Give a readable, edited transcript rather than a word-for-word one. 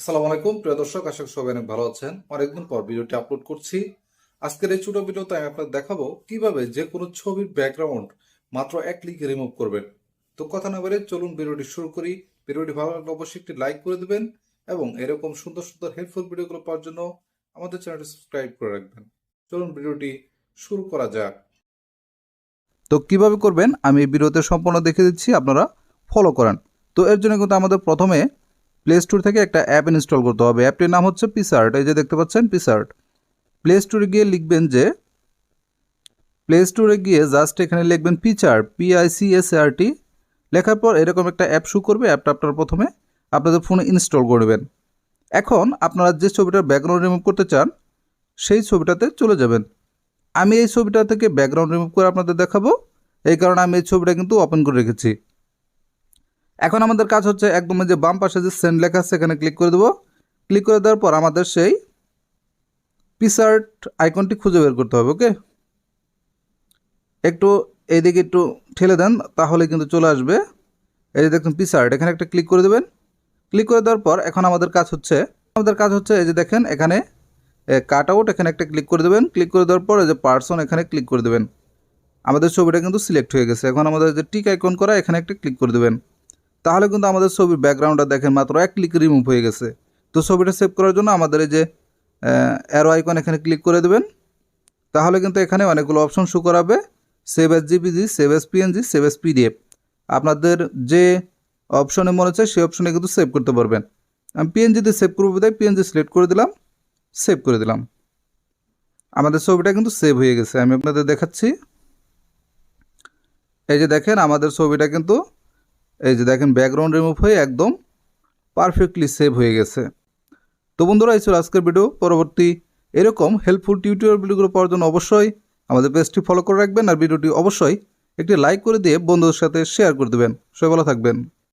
আসসালামু আলাইকুম প্রিয় দর্শক, আশা করি সবাই অনেক ভালো আছেন। অনেকদিন পর ভিডিওটি আপলোড করছি। আজকের এই ছোট ভিডিওতে আমি আপনাদের দেখাবো কিভাবে যে কোনো ছবির ব্যাকগ্রাউন্ড মাত্র এক ক্লিকে রিমুভ করবেন। তো কথা না বলে চলুন ভিডিওটি শুরু করি। ভিডিওটি ভালো লাগলে অবশ্যই একটি লাইক করে দিবেন এবং এরকম সুন্দর সুন্দর হেল্পফুল ভিডিওগুলো পাওয়ার জন্য আমাদের চ্যানেলটি সাবস্ক্রাইব করে রাখবেন। চলুন ভিডিওটি শুরু করা যাক। তো কিভাবে করবেন আমি এই ভিডিওতে সম্পূর্ণ দেখে দিচ্ছি, আপনারা ফলো করেন। তো এর জন্য কিন্তু আমাদের প্রথমে প্লে স্টোর থেকে একটা অ্যাপ ইনস্টল করতে হবে। অ্যাপটির নাম হচ্ছে পিকসার্ট। এই যে দেখতে পাচ্ছেন পিকসার্ট। প্লে স্টোরে গিয়ে লিখবেন যে প্লে স্টোরে গিয়ে জাস্ট এখানে লিখবেন পিকচার্ট, PICSART। লেখার পর এরকম একটা অ্যাপ শো করবে। অ্যাপটা আপনারা প্রথমে আপনাদের ফোনে ইনস্টল করে নেবেন। এখন আপনারা যে ছবিটার ব্যাকগ্রাউন্ড রিমুভ করতে চান সেই ছবিটাতে চলে যাবেন। আমি এই ছবিটা থেকে ব্যাকগ্রাউন্ড রিমুভ করে আপনাদের দেখাবো, এই কারণে আমি এই ছবিটা কিন্তু ওপেন করে রেখেছি। এখন আমাদের কাজ হচ্ছে একদম যে বাম পাশে যে সেন্ড লেখা আছে এখানে ক্লিক করে দেবো। ক্লিক করে দেওয়ার পর আমাদের সেই পিকসার্ট আইকনটি খুঁজে বের করতে হবে। ওকে, একটু এইদিকে একটু ঠেলে দেন, তাহলে কিন্তু চলে আসবে। এই যে দেখুন পিকসার্ট, এখানে একটা ক্লিক করে দেবেন। ক্লিক করে দেওয়ার পর এখন আমাদের কাজ হচ্ছে এই যে দেখেন এখানে কাট আউট, এখানে একটা ক্লিক করে দেবেন। ক্লিক করে দেওয়ার পর এই যে পার্সন, এখানে ক্লিক করে দেবেন। আমাদের ছবিটা কিন্তু সিলেক্ট হয়ে গেছে। এখন আমাদের যে টিক আইকন করা এখানে একটা ক্লিক করে দেবেন। তাহলে কিন্তু আমাদের ছবির ব্যাকগ্রাউন্ডটা দেখেন মাত্র এক ক্লিক রিমুভ হয়ে গেছে। তো ছবিটা সেভ করার জন্য আমাদের এই যে অ্যারো আইকন এখানে ক্লিক করে দেবেন। তাহলে কিন্তু এখানে অনেকগুলো অপশন শো করাবে। Save S GPG, save S PNG, save S PDF. আপনাদের যে অপশনে মনে হচ্ছে সেই অপশনে কিন্তু সেভ করতে পারবেন। আমি পিএনজিতে সেভ করবো, তাই পিএনজি সিলেক্ট করে দিলাম, সেভ করে দিলাম। আমাদের ছবিটা কিন্তু সেভ হয়ে গেছে। আমি আপনাদের দেখাচ্ছি। এই যে দেখেন আমাদের ছবিটা কিন্তু এই যে দেখেন ব্যাকগ্রাউন্ড রিমুভ হয়ে একদম পারফেক্টলি সেভ হয়ে গেছে। তো বন্ধুরা, এই ছিল আজকের ভিডিও। পরবর্তী এরকম হেল্পফুল টিউটোরিয়াল ভিডিওগুলো পাওয়ার জন্য অবশ্যই আমাদের পেজটি ফলো করে রাখবেন আর ভিডিওটি অবশ্যই একটি লাইক করে দিয়ে বন্ধুদের সাথে শেয়ার করে দেবেন। সবাই ভালো থাকবেন।